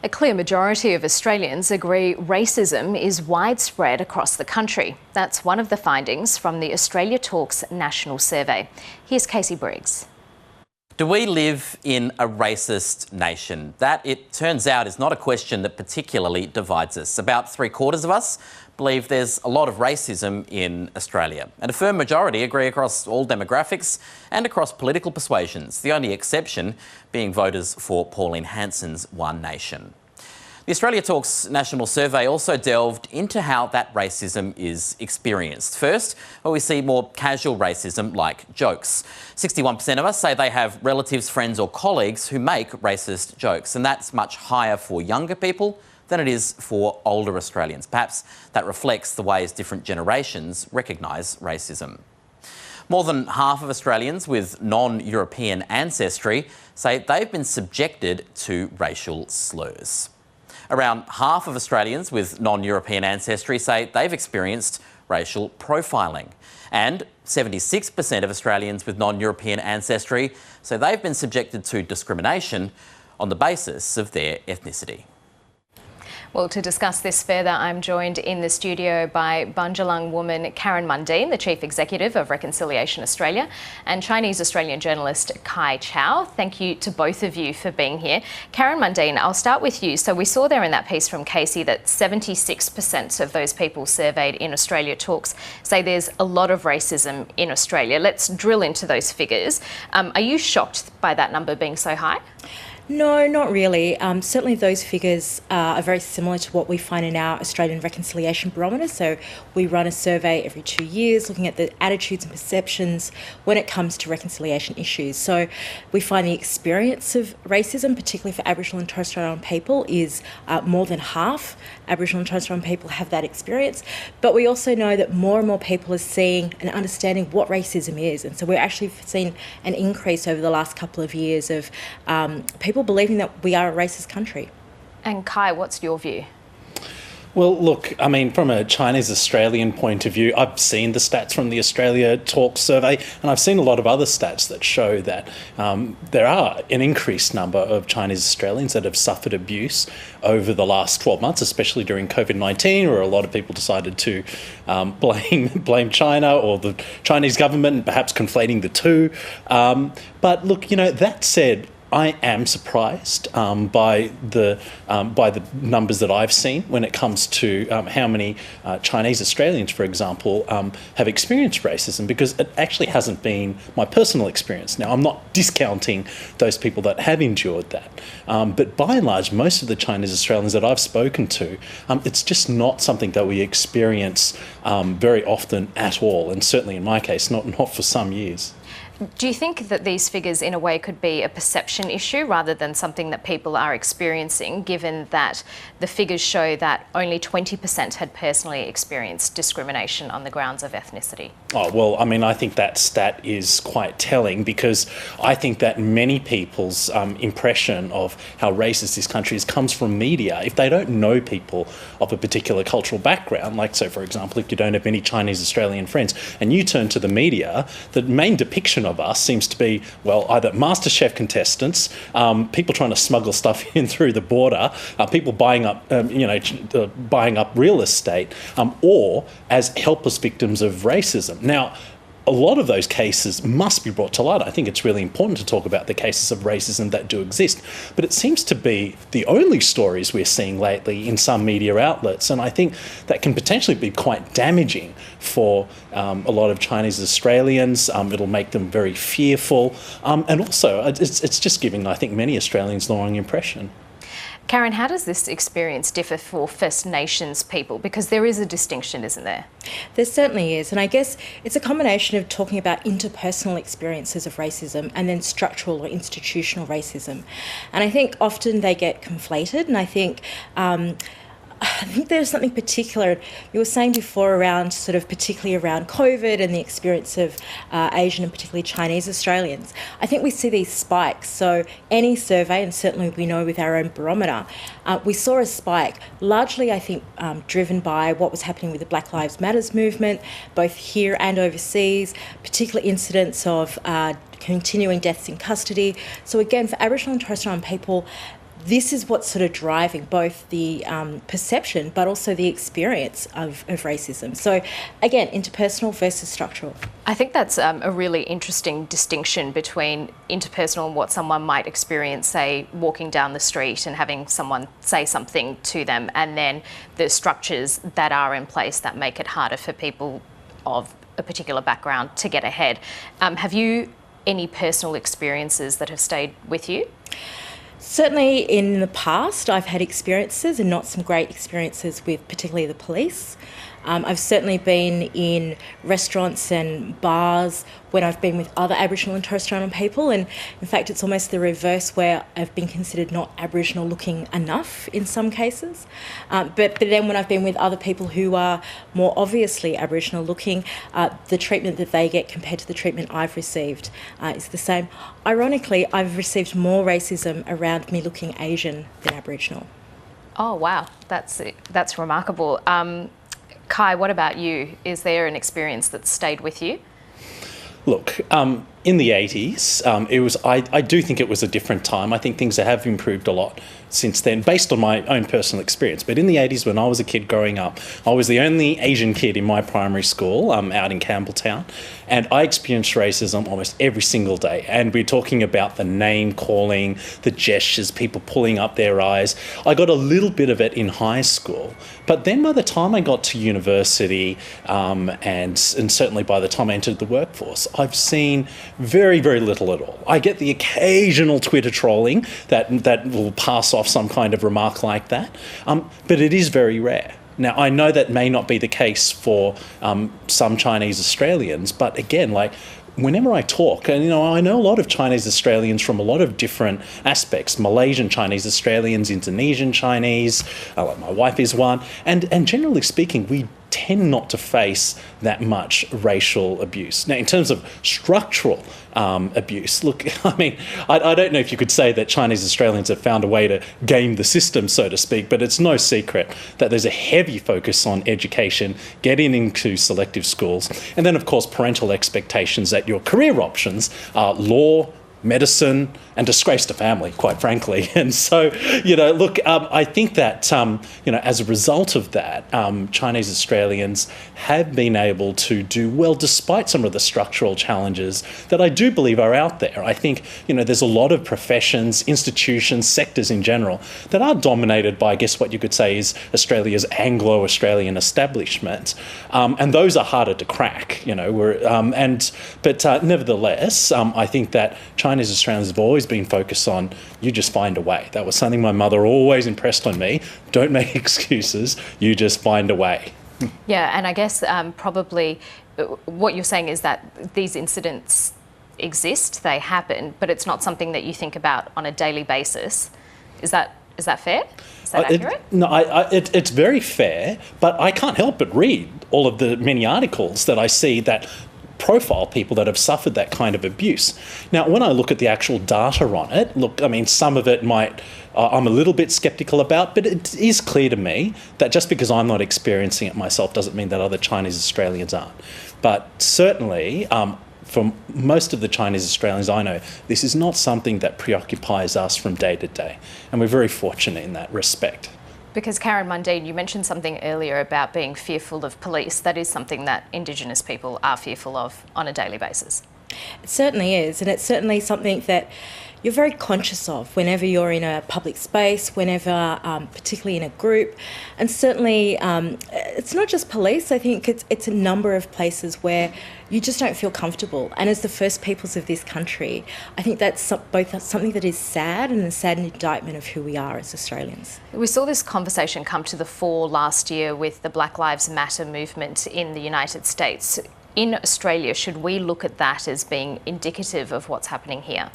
A clear majority of Australians agree racism is widespread across the country. That's one of the findings from the Australia Talks National Survey. Here's Casey Briggs. Do we live in a racist nation? That, it turns out, is not a question that particularly divides us. About 3/4 of us believe there's a lot of racism in Australia. And a firm majority agree across all demographics and across political persuasions, the only exception being voters for Pauline Hanson's One Nation. The Australia Talks National Survey also delved into how that racism is experienced. First, we see more casual racism like jokes. 61% of us say they have relatives, friends or colleagues who make racist jokes, and that's much higher for younger people than it is for older Australians. Perhaps that reflects the ways different generations recognise racism. More than half of Australians with non-European ancestry say they've been subjected to racial slurs. Around half of Australians with non-European ancestry say they've experienced racial profiling. And 76% of Australians with non-European ancestry say they've been subjected to discrimination on the basis of their ethnicity. Well, to discuss this further, I'm joined in the studio by Bundjalung woman Karen Mundine, the Chief Executive of Reconciliation Australia, and Chinese-Australian journalist Kai Chow. Thank you to both of you for being here. Karen Mundine, I'll start with you. So we saw there in that piece from Casey that 76% of those people surveyed in Australia Talks say there's a lot of racism in Australia. Let's drill into those figures. Are you shocked by that number being so high? No, not really. Certainly those figures are very similar to what we find in our Australian Reconciliation Barometer. So we run a survey every 2 years looking at the attitudes and perceptions when it comes to reconciliation issues. So we find the experience of racism, particularly for Aboriginal and Torres Strait Islander people, is more than half Aboriginal and Torres Strait Islander people have that experience. But we also know that more and more people are seeing and understanding what racism is. And so we're actually seeing an increase over the last couple of years of people believing that we are a racist country. And Kai, what's your view? Well, look, I mean, from a Chinese-Australian point of view, I've seen the stats from the Australia Talks survey, and I've seen a lot of other stats that show that there are an increased number of Chinese-Australians that have suffered abuse over the last 12 months, especially during COVID-19, where a lot of people decided to blame China or the Chinese government, and perhaps conflating the two. But look, you know, that said, I am surprised by the numbers that I've seen when it comes to how many Chinese Australians, for example, have experienced racism, because it actually hasn't been my personal experience. Now, I'm not discounting those people that have endured that, but by and large, most of the Chinese Australians that I've spoken to, it's just not something that we experience very often at all, and certainly in my case, not for some years. Do you think that these figures in a way could be a perception issue rather than something that people are experiencing, given that the figures show that only 20% had personally experienced discrimination on the grounds of ethnicity? Oh, well, I mean, I think that stat is quite telling, because I think that many people's impression of how racist this country is comes from media. If they don't know people of a particular cultural background, like, so for example, if you don't have any Chinese Australian friends and you turn to the media, the main depiction of us seems to be, well, either MasterChef contestants, people trying to smuggle stuff in through the border, people buying up, buying up real estate, or as helpless victims of racism. Now, a lot of those cases must be brought to light. I think it's really important to talk about the cases of racism that do exist, but it seems to be the only stories we're seeing lately in some media outlets, and I think that can potentially be quite damaging for a lot of Chinese Australians. It'll make them very fearful, and also it's just giving, I think, many Australians the wrong impression. Karen, how does this experience differ for First Nations people? Because there is a distinction, isn't there? There certainly is. And I guess it's a combination of talking about interpersonal experiences of racism and then structural or institutional racism. And I think often they get conflated. And I think there's something particular you were saying before around sort of particularly around COVID and the experience of Asian and particularly Chinese Australians. I think we see these spikes. So any survey, and certainly we know with our own barometer, we saw a spike largely, I think, driven by what was happening with the Black Lives Matters movement, both here and overseas, particular incidents of continuing deaths in custody. So again, for Aboriginal and Torres Strait Islander people, this is what's sort of driving both the perception but also the experience of racism. So again, interpersonal versus structural. I think that's a really interesting distinction between interpersonal and what someone might experience, say, walking down the street and having someone say something to them, and then the structures that are in place that make it harder for people of a particular background to get ahead. Have you any personal experiences that have stayed with you? Certainly in the past, I've had experiences, and not some great experiences, with particularly the police. I've certainly been in restaurants and bars when I've been with other Aboriginal and Torres Strait Islander people, and in fact it's almost the reverse, where I've been considered not Aboriginal looking enough in some cases. But then when I've been with other people who are more obviously Aboriginal looking, the treatment that they get compared to the treatment I've received is the same. Ironically, I've received more racism around me looking Asian than Aboriginal. Oh wow, that's remarkable. Kai, what about you? Is there an experience that stayed with you? Look, in the 80s, I do think it was a different time. I think things have improved a lot since then, based on my own personal experience. But in the 80s, when I was a kid growing up, I was the only Asian kid in my primary school out in Campbelltown, and I experienced racism almost every single day. And we're talking about the name calling, the gestures, people pulling up their eyes. I got a little bit of it in high school, but then by the time I got to university, and certainly by the time I entered the workforce, I've seen very, very little at all. I get the occasional Twitter trolling that will pass off some kind of remark like that, but it is very rare. Now, I know that may not be the case for some Chinese Australians, but again, like, whenever I talk, and I know a lot of Chinese Australians from a lot of different aspects, Malaysian Chinese Australians, Indonesian Chinese, like my wife is one, and generally speaking, we tend not to face that much racial abuse. Now, in terms of structural abuse, look, I mean, I don't know if you could say that Chinese Australians have found a way to game the system, so to speak, but it's no secret that there's a heavy focus on education, getting into selective schools, and then, of course, parental expectations that your career options are law, medicine, and disgrace to family, quite frankly. And so, look, I think that, as a result of that, Chinese Australians have been able to do well despite some of the structural challenges that I do believe are out there. I think, there's a lot of professions, institutions, sectors in general that are dominated by, I guess what you could say is Australia's Anglo-Australian establishment. And those are harder to crack, but nevertheless, I think that Chinese Australians have always been focused on, you just find a way. That was something my mother always impressed on me. Don't make excuses, you just find a way. Yeah, and I guess probably what you're saying is that these incidents exist, they happen, but it's not something that you think about on a daily basis. Is that fair? Is that accurate? It's very fair, but I can't help but read all of the many articles that I see that profile people that have suffered that kind of abuse. Now, when I look at the actual data on it, look, I mean, some of it might, I'm a little bit sceptical about, but it is clear to me that just because I'm not experiencing it myself doesn't mean that other Chinese Australians aren't. But certainly, for most of the Chinese Australians I know, this is not something that preoccupies us from day to day. And we're very fortunate in that respect. Because Karen Mundine, you mentioned something earlier about being fearful of police. That is something that Indigenous people are fearful of on a daily basis. It certainly is, and it's certainly something that you're very conscious of whenever you're in a public space, whenever, particularly in a group. And certainly, it's not just police. I think it's a number of places where you just don't feel comfortable. And as the First Peoples of this country, I think that's both something that is sad and a sad indictment of who we are as Australians. We saw this conversation come to the fore last year with the Black Lives Matter movement in the United States. In Australia, should we look at that as being indicative of what's happening here?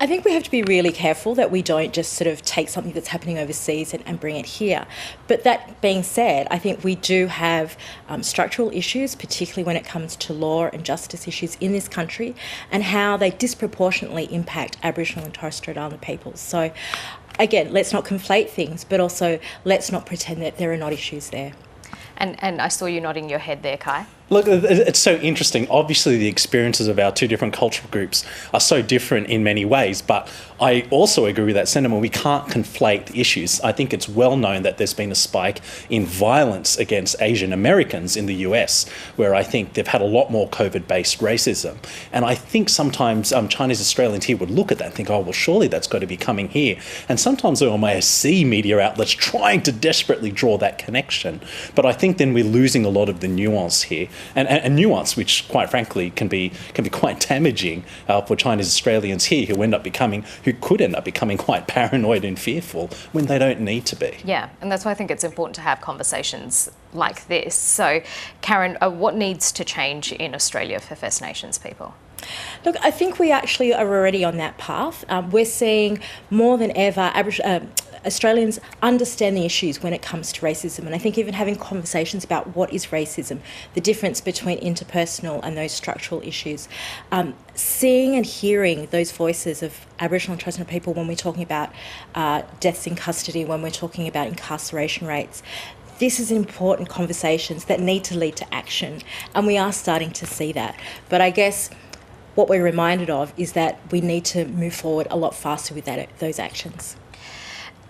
I think we have to be really careful that we don't just sort of take something that's happening overseas and bring it here. But that being said, I think we do have structural issues, particularly when it comes to law and justice issues in this country, and how they disproportionately impact Aboriginal and Torres Strait Islander peoples. So again, let's not conflate things, but also let's not pretend that there are not issues there. And I saw you nodding your head there, Kai. Look, it's so interesting. Obviously, the experiences of our two different cultural groups are so different in many ways, but I also agree with that sentiment. We can't conflate the issues. I think it's well known that there's been a spike in violence against Asian Americans in the US, where I think they've had a lot more COVID-based racism. And I think sometimes Chinese Australians here would look at that and think, oh, well, surely that's got to be coming here. And sometimes they may see media outlets trying to desperately draw that connection. But I think then we're losing a lot of the nuance here. And nuance, which quite frankly can be quite damaging for Chinese Australians here, who could end up becoming quite paranoid and fearful when they don't need to be. Yeah, and that's why I think it's important to have conversations like this. So, Karen, what needs to change in Australia for First Nations people? Look, I think we actually are already on that path. We're seeing more than ever Australians understand the issues when it comes to racism, and I think even having conversations about what is racism, the difference between interpersonal and those structural issues, seeing and hearing those voices of Aboriginal and Torres Strait people when we're talking about deaths in custody, when we're talking about incarceration rates. This is important conversations that need to lead to action, and we are starting to see that. But I guess what we're reminded of is that we need to move forward a lot faster with those actions.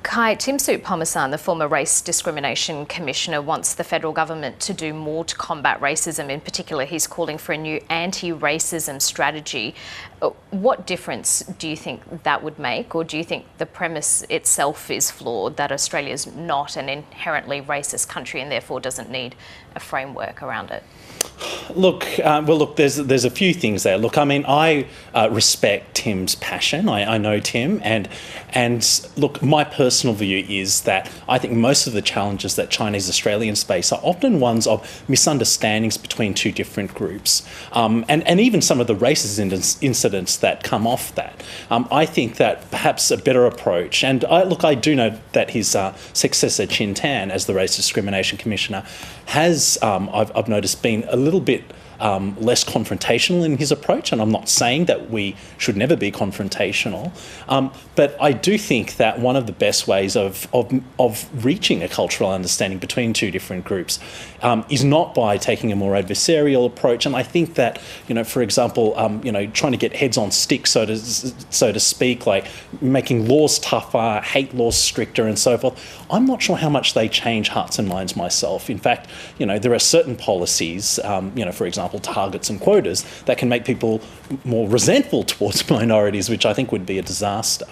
Kai, Tim Soutphommasane, the former Race Discrimination Commissioner, wants the federal government to do more to combat racism. In particular, he's calling for a new anti-racism strategy. What difference do you think that would make, or do you think the premise itself is flawed, that Australia's not an inherently racist country and therefore doesn't need a framework around it? Look, there's a few things there. Look, I mean, I respect Tim's passion. I know Tim, and look, my personal view is that I think most of the challenges that Chinese Australians face are often ones of misunderstandings between two different groups, and even some of the racist incidents that come off that. I think that perhaps a better approach, and I do know that his successor Chin Tan as the Race Discrimination Commissioner has, I've noticed, been a little bit less confrontational in his approach, and I'm not saying that we should never be confrontational, but I do think that one of the best ways of reaching a cultural understanding between two different groups is not by taking a more adversarial approach. And I think that, for example, trying to get heads on sticks, so to speak, like making laws tougher, hate laws stricter, and so forth, I'm not sure how much they change hearts and minds myself. In fact, there are certain policies, for example, targets and quotas, that can make people more resentful towards minorities, which I think would be a disaster.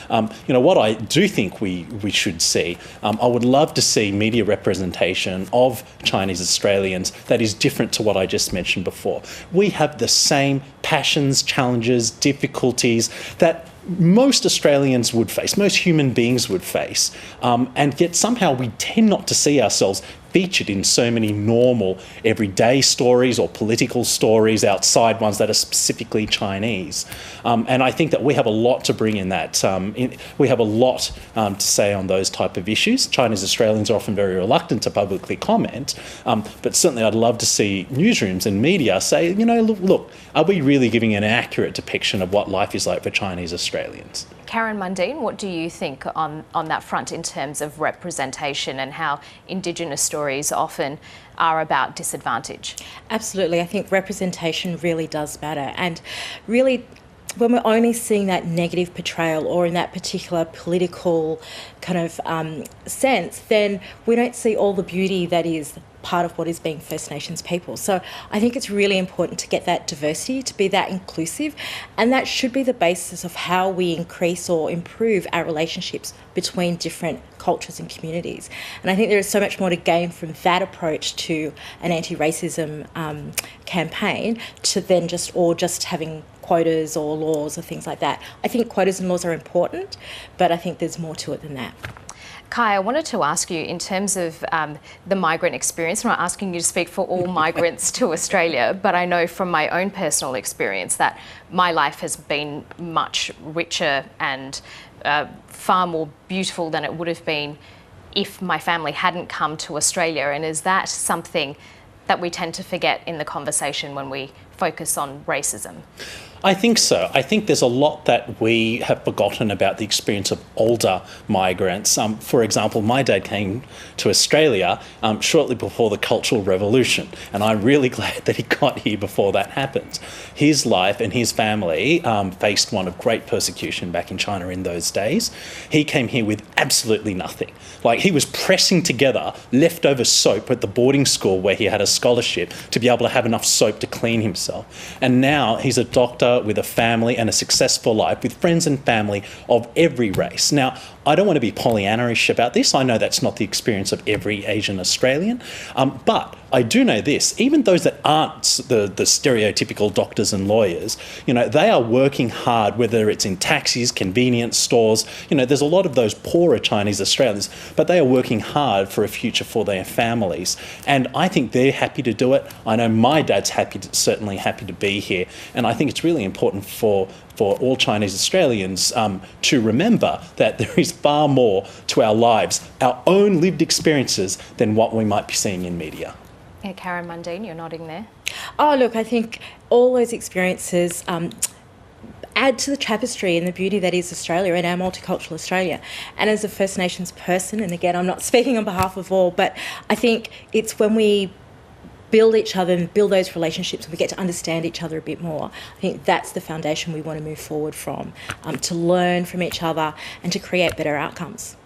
What I do think we should see, I would love to see media representation of Chinese Australians that is different to what I just mentioned before. We have the same passions, challenges, difficulties that most Australians would face, most human beings would face, and yet somehow we tend not to see ourselves featured in so many normal everyday stories or political stories outside ones that are specifically Chinese. And I think that we have a lot to bring in that. We have a lot to say on those type of issues. Chinese Australians are often very reluctant to publicly comment, but certainly I'd love to see newsrooms and media say, look, are we really giving an accurate depiction of what life is like for Chinese Australians? Karen Mundine, what do you think on that front in terms of representation and how Indigenous stories often are about disadvantage? Absolutely. I think representation really does matter. And really, when we're only seeing that negative portrayal or in that particular political kind of sense, then we don't see all the beauty that is part of what is being First Nations people. So I think it's really important to get that diversity, to be that inclusive, and that should be the basis of how we increase or improve our relationships between different cultures and communities. And I think there is so much more to gain from that approach to an anti-racism campaign to then just having quotas or laws or things like that. I think quotas and laws are important, but I think there's more to it than that. Kai, I wanted to ask you in terms of the migrant experience. I'm not asking you to speak for all migrants to Australia, but I know from my own personal experience that my life has been much richer and far more beautiful than it would have been if my family hadn't come to Australia. And is that something that we tend to forget in the conversation when we focus on racism? I think so. I think there's a lot that we have forgotten about the experience of older migrants. For example, my dad came to Australia shortly before the Cultural Revolution, and I'm really glad that he got here before that happened. His life and his family faced one of great persecution back in China in those days. He came here with absolutely nothing. Like, he was pressing together leftover soap at the boarding school where he had a scholarship to be able to have enough soap to clean himself. And now he's a doctor with a family and a successful life with friends and family of every race. Now, I don't want to be Pollyanna-ish about this. I know that's not the experience of every Asian Australian. But I do know this, even those that aren't the stereotypical doctors and lawyers, you know, they are working hard, whether it's in taxis, convenience stores. You know, there's a lot of those poorer Chinese Australians, but they are working hard for a future for their families. And I think they're happy to do it. I know my dad's certainly happy to be here. And I think it's really important for all Chinese Australians to remember that there is far more to our lives, our own lived experiences, than what we might be seeing in media. Yeah, Karen Mundine, you're nodding there. Oh, look, I think all those experiences add to the tapestry and the beauty that is Australia and our multicultural Australia. And as a First Nations person, and again, I'm not speaking on behalf of all, but I think it's when we build each other and build those relationships and we get to understand each other a bit more. I think that's the foundation we want to move forward from, to learn from each other and to create better outcomes.